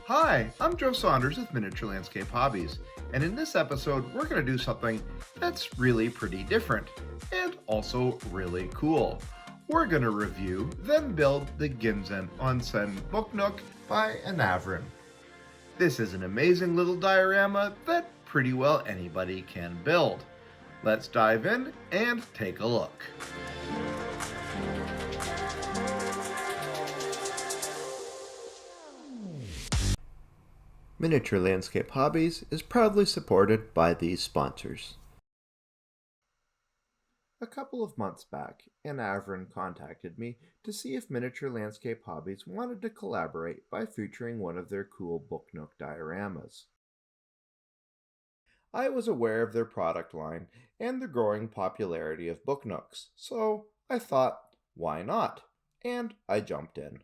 Hi, I'm Joe Saunders with Miniature Landscape Hobbies, and in this episode, we're going to do something that's really pretty different and also really cool. We're going to review, then build the Ginzan Onsen Book Nook by Anavrin. This is an amazing little diorama that pretty well anybody can build. Let's dive in and take a look. Miniature Landscape Hobbies is proudly supported by these sponsors. A couple of months back, Anavrin contacted me to see if Miniature Landscape Hobbies wanted to collaborate by featuring one of their cool Book Nook dioramas. I was aware of their product line and the growing popularity of Book Nooks, so I thought, why not? And I jumped in.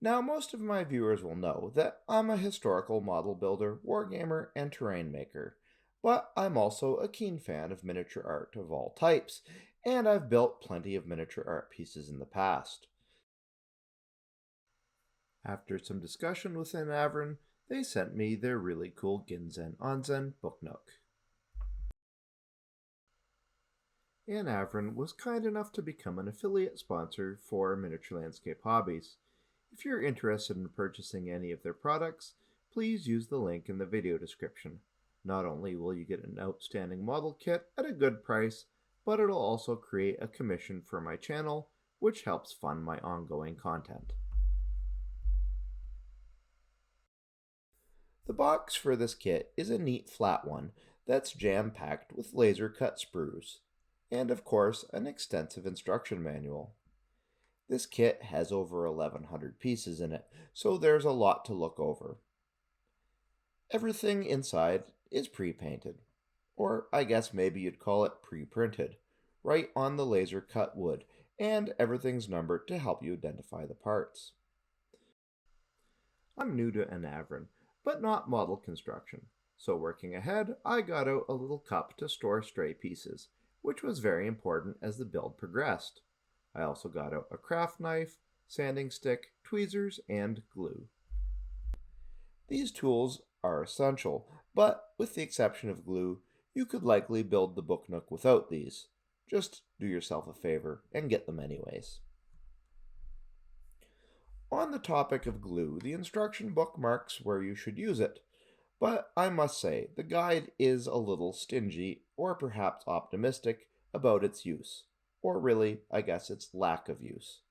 Now, most of my viewers will know that I'm a historical model builder, wargamer, and terrain maker, but I'm also a keen fan of miniature art of all types, and I've built plenty of miniature art pieces in the past. After some discussion with Anavrin, they sent me their really cool Ginzan Onsen Book Nook. Anavrin was kind enough to become an affiliate sponsor for Miniature Landscape Hobbies. If you're interested in purchasing any of their products, please use the link in the video description. Not only will you get an outstanding model kit at a good price, but it'll also create a commission for my channel, which helps fund my ongoing content. The box for this kit is a neat flat one that's jam-packed with laser-cut sprues, and of course an extensive instruction manual. This kit has over 1,100 pieces in it, so there's a lot to look over. Everything inside is pre-painted, or I guess maybe you'd call it pre-printed, right on the laser-cut wood, and everything's numbered to help you identify the parts. I'm new to Anavrin, but not model construction, so working ahead, I got out a little cup to store stray pieces, which was very important as the build progressed. I also got out a craft knife, sanding stick, tweezers, and glue. These tools are essential, but with the exception of glue, you could likely build the Book Nook without these. Just do yourself a favor and get them anyways. On the topic of glue, the instruction book marks where you should use it, but I must say the guide is a little stingy or perhaps optimistic about its use. Or really, I guess its lack of use.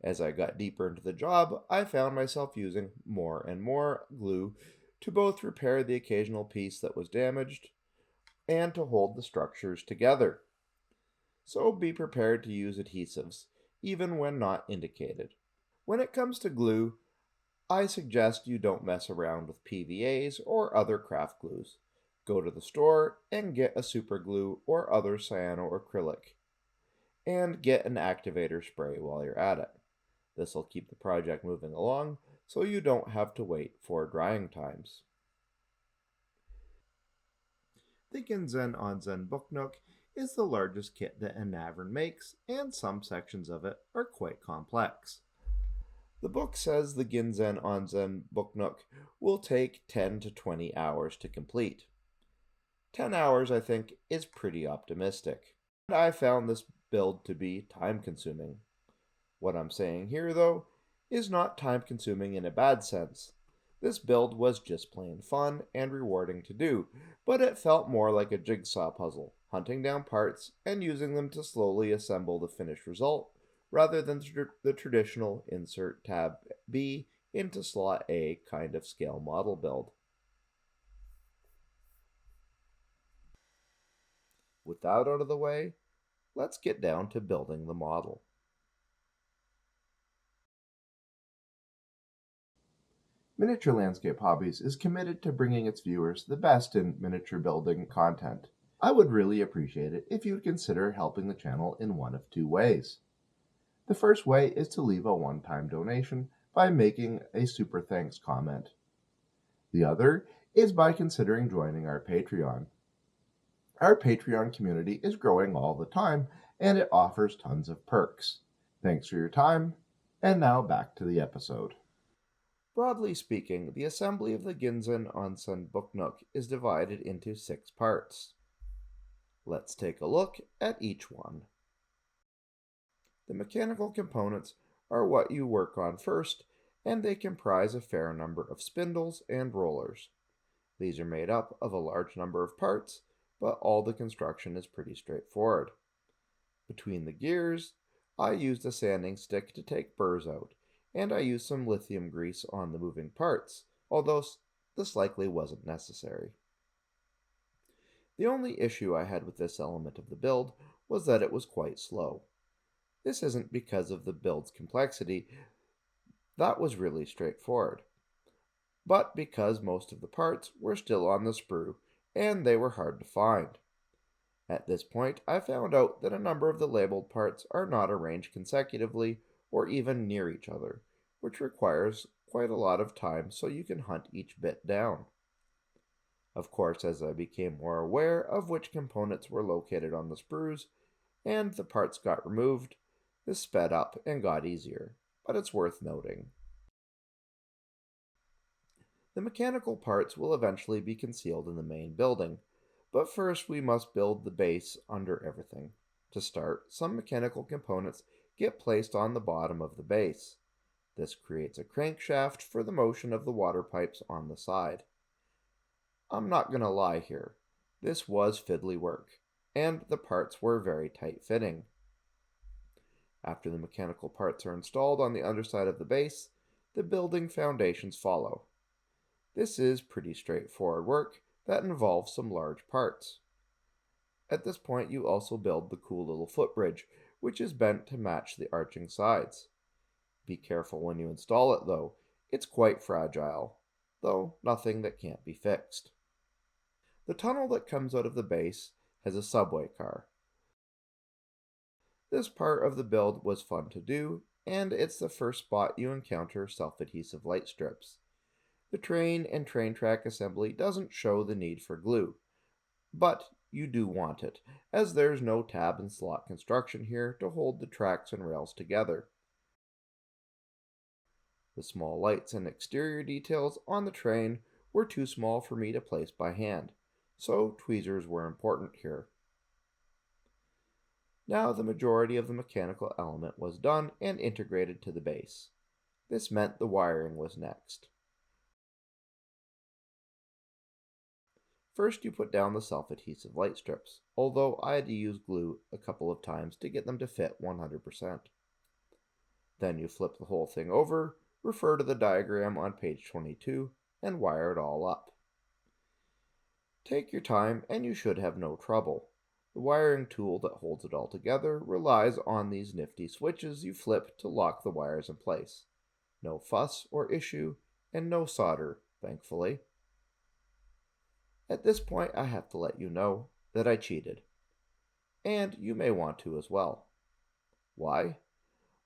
As I got deeper into the job, I found myself using more and more glue to both repair the occasional piece that was damaged and to hold the structures together. So be prepared to use adhesives, even when not indicated. When it comes to glue, I suggest you don't mess around with PVAs or other craft glues. Go to the store and get a super glue or other cyanoacrylic, and get an activator spray while you're at it. This will keep the project moving along so you don't have to wait for drying times. The Ginzan Onsen Book Nook is the largest kit that Anavrin makes, and some sections of it are quite complex. The book says the Ginzan Onsen Book Nook will take 10 to 20 hours to complete. 10 hours, I think, is pretty optimistic. And I found this build to be time-consuming. What I'm saying here, though, is not time-consuming in a bad sense. This build was just plain fun and rewarding to do, but it felt more like a jigsaw puzzle, hunting down parts and using them to slowly assemble the finished result, rather than the traditional insert tab B into slot A kind of scale model build. With that out of the way, let's get down to building the model. Miniature Landscape Hobbies is committed to bringing its viewers the best in miniature building content. I would really appreciate it if you would consider helping the channel in one of two ways. The first way is to leave a one-time donation by making a super thanks comment. The other is by considering joining our Patreon. Our Patreon community is growing all the time, and it offers tons of perks. Thanks for your time, and now back to the episode. Broadly speaking, the assembly of the Ginzan Onsen Book Nook is divided into 6 parts. Let's take a look at each one. The mechanical components are what you work on first, and they comprise a fair number of spindles and rollers. These are made up of a large number of parts, but all the construction is pretty straightforward. Between the gears, I used a sanding stick to take burrs out, and I used some lithium grease on the moving parts, although this likely wasn't necessary. The only issue I had with this element of the build was that it was quite slow. This isn't because of the build's complexity, that was really straightforward, but because most of the parts were still on the sprue and they were hard to find. At this point, I found out that a number of the labeled parts are not arranged consecutively or even near each other, which requires quite a lot of time so you can hunt each bit down. Of course, as I became more aware of which components were located on the sprues and the parts got removed, this sped up and got easier, but it's worth noting. The mechanical parts will eventually be concealed in the main building, but first we must build the base under everything. To start, some mechanical components get placed on the bottom of the base. This creates a crankshaft for the motion of the water pipes on the side. I'm not going to lie here, this was fiddly work, and the parts were very tight-fitting. After the mechanical parts are installed on the underside of the base, the building foundations follow. This is pretty straightforward work that involves some large parts. At this point, you also build the cool little footbridge, which is bent to match the arching sides. Be careful when you install it though, it's quite fragile, though nothing that can't be fixed. The tunnel that comes out of the base has a subway car. This part of the build was fun to do, and it's the first spot you encounter self-adhesive light strips. The train and train track assembly doesn't show the need for glue, but you do want it, as there's no tab and slot construction here to hold the tracks and rails together. The small lights and exterior details on the train were too small for me to place by hand, so tweezers were important here. Now the majority of the mechanical element was done and integrated to the base. This meant the wiring was next. First you put down the self-adhesive light strips, although I had to use glue a couple of times to get them to fit 100%. Then you flip the whole thing over, refer to the diagram on page 22, and wire it all up. Take your time and you should have no trouble. The wiring tool that holds it all together relies on these nifty switches you flip to lock the wires in place. No fuss or issue, and no solder, thankfully. At this point, I have to let you know that I cheated. And you may want to as well. Why?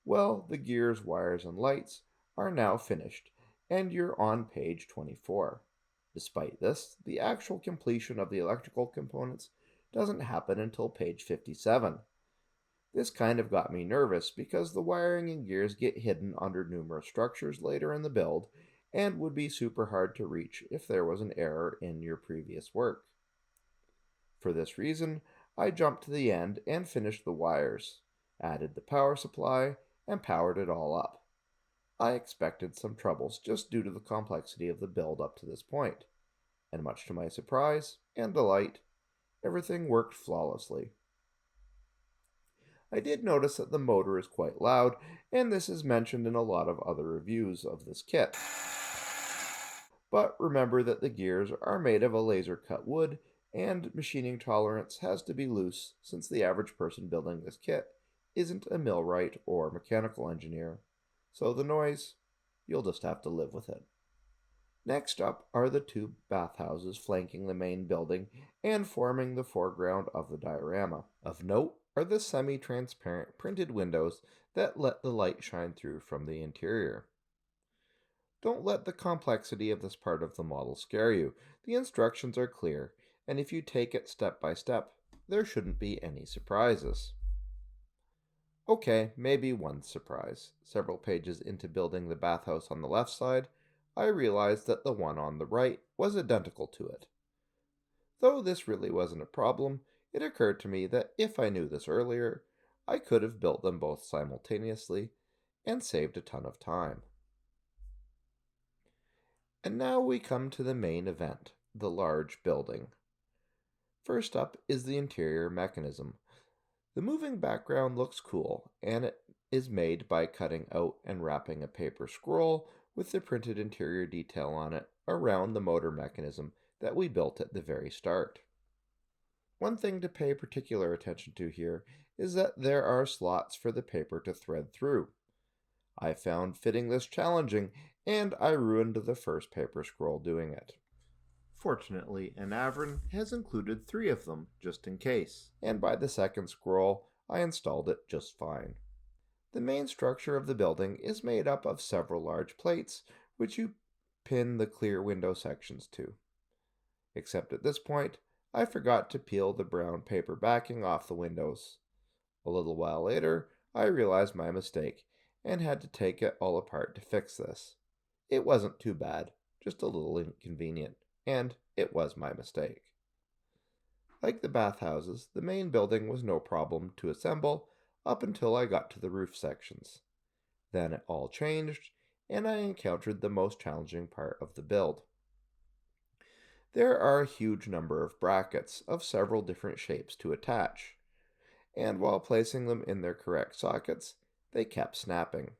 Well, the gears, wires, and lights are now finished, and you're on page 24. Despite this, the actual completion of the electrical components doesn't happen until page 57. This kind of got me nervous because the wiring and gears get hidden under numerous structures later in the build and would be super hard to reach if there was an error in your previous work. For this reason, I jumped to the end and finished the wires, added the power supply, and powered it all up. I expected some troubles just due to the complexity of the build up to this point, and much to my surprise and delight, everything worked flawlessly. I did notice that the motor is quite loud, and this is mentioned in a lot of other reviews of this kit. But remember that the gears are made of a laser-cut wood, and machining tolerance has to be loose since the average person building this kit isn't a millwright or mechanical engineer. So the noise, you'll just have to live with it. Next up are the two bathhouses flanking the main building and forming the foreground of the diorama. Of note are the semi-transparent printed windows that let the light shine through from the interior. Don't let the complexity of this part of the model scare you. The instructions are clear, and if you take it step by step, there shouldn't be any surprises. Okay, maybe one surprise. Several pages into building the bathhouse on the left side, I realized that the one on the right was identical to it. Though this really wasn't a problem, it occurred to me that if I knew this earlier, I could have built them both simultaneously and saved a ton of time. And now we come to the main event, the large building. First up is the interior mechanism. The moving background looks cool, and it is made by cutting out and wrapping a paper scroll with the printed interior detail on it around the motor mechanism that we built at the very start. One thing to pay particular attention to here is that there are slots for the paper to thread through. I found fitting this challenging, and I ruined the first paper scroll doing it. Fortunately, Anavrin has included 3 of them, just in case, and by the second scroll, I installed it just fine. The main structure of the building is made up of several large plates, which you pin the clear window sections to. Except at this point, I forgot to peel the brown paper backing off the windows. A little while later, I realized my mistake, and had to take it all apart to fix this. It wasn't too bad, just a little inconvenient, and it was my mistake. Like the bathhouses, the main building was no problem to assemble up until I got to the roof sections. Then it all changed, and I encountered the most challenging part of the build. There are a huge number of brackets of several different shapes to attach, and while placing them in their correct sockets, they kept snapping.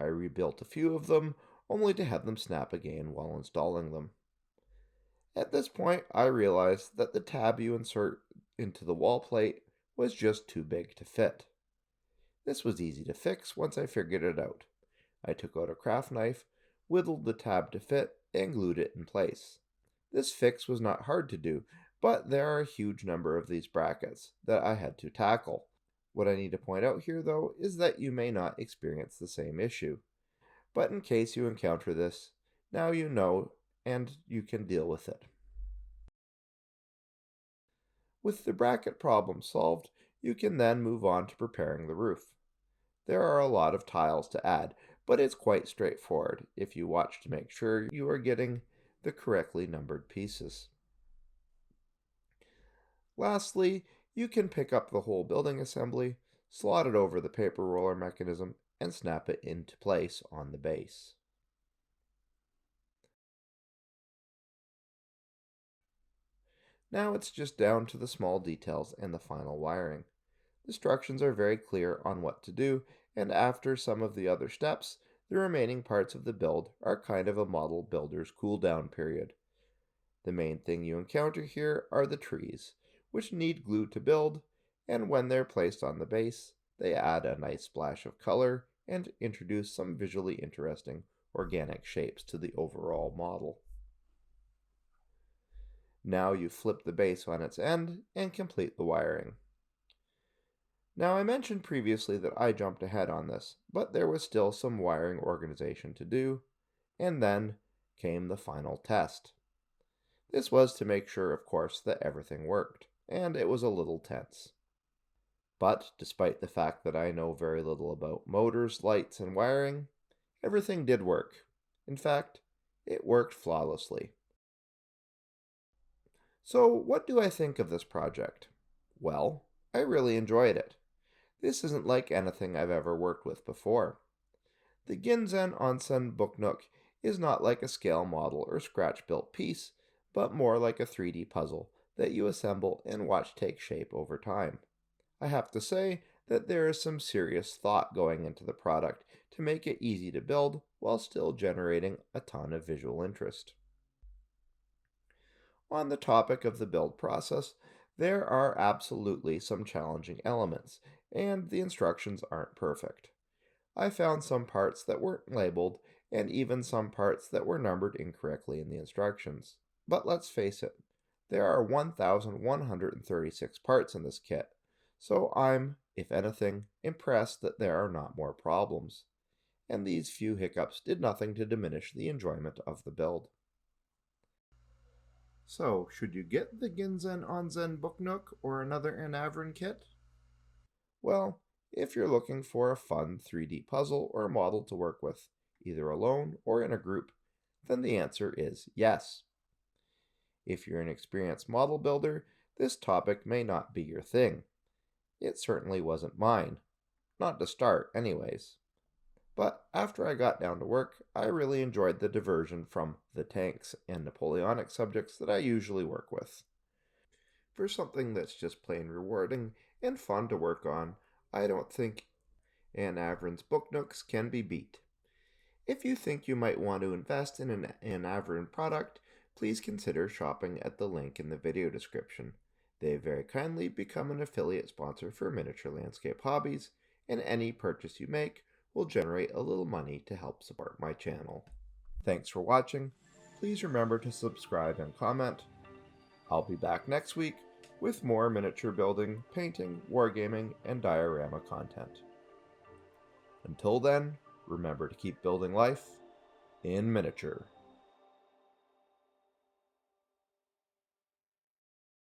I rebuilt a few of them, only to have them snap again while installing them. At this point, I realized that the tab you insert into the wall plate was just too big to fit. This was easy to fix once I figured it out. I took out a craft knife, whittled the tab to fit, and glued it in place. This fix was not hard to do, but there are a huge number of these brackets that I had to tackle. What I need to point out here, though, is that you may not experience the same issue. But in case you encounter this, now you know and you can deal with it. With the bracket problem solved, you can then move on to preparing the roof. There are a lot of tiles to add, but it's quite straightforward if you watch to make sure you are getting the correctly numbered pieces. Lastly, you can pick up the whole building assembly, slot it over the paper roller mechanism, and snap it into place on the base. Now it's just down to the small details and the final wiring. The instructions are very clear on what to do, and after some of the other steps, the remaining parts of the build are kind of a model builder's cool down period. The main thing you encounter here are the trees, which need glue to build, and when they're placed on the base, they add a nice splash of color and introduce some visually interesting organic shapes to the overall model. Now you flip the base on its end and complete the wiring. Now I mentioned previously that I jumped ahead on this, but there was still some wiring organization to do, and then came the final test. This was to make sure, of course, that everything worked, and it was a little tense. But despite the fact that I know very little about motors, lights, and wiring, everything did work. In fact, it worked flawlessly. So what do I think of this project? Well, I really enjoyed it. This isn't like anything I've ever worked with before. The Ginzan Onsen Book Nook is not like a scale model or scratch-built piece, but more like a 3D puzzle that you assemble and watch take shape over time. I have to say that there is some serious thought going into the product to make it easy to build while still generating a ton of visual interest. On the topic of the build process, there are absolutely some challenging elements, and the instructions aren't perfect. I found some parts that weren't labeled, and even some parts that were numbered incorrectly in the instructions. But let's face it, there are 1,136 parts in this kit, so I'm, if anything, impressed that there are not more problems. And these few hiccups did nothing to diminish the enjoyment of the build. So, should you get the Ginzan Onsen Book Nook or another Anavrin kit? Well, if you're looking for a fun 3D puzzle or model to work with, either alone or in a group, then the answer is yes. If you're an experienced model builder, this topic may not be your thing. It certainly wasn't mine. Not to start, anyways. But after I got down to work, I really enjoyed the diversion from the tanks and Napoleonic subjects that I usually work with. For something that's just plain rewarding and fun to work on, I don't think Anavrin's book nooks can be beat. If you think you might want to invest in an Anavrin product, please consider shopping at the link in the video description. They have very kindly become an affiliate sponsor for Miniature Landscape Hobbies, and any purchase you make will generate a little money to help support my channel. Thanks for watching. Please remember to subscribe and comment. I'll be back next week with more miniature building, painting, wargaming, and diorama content. Until then, remember to keep building life in miniature.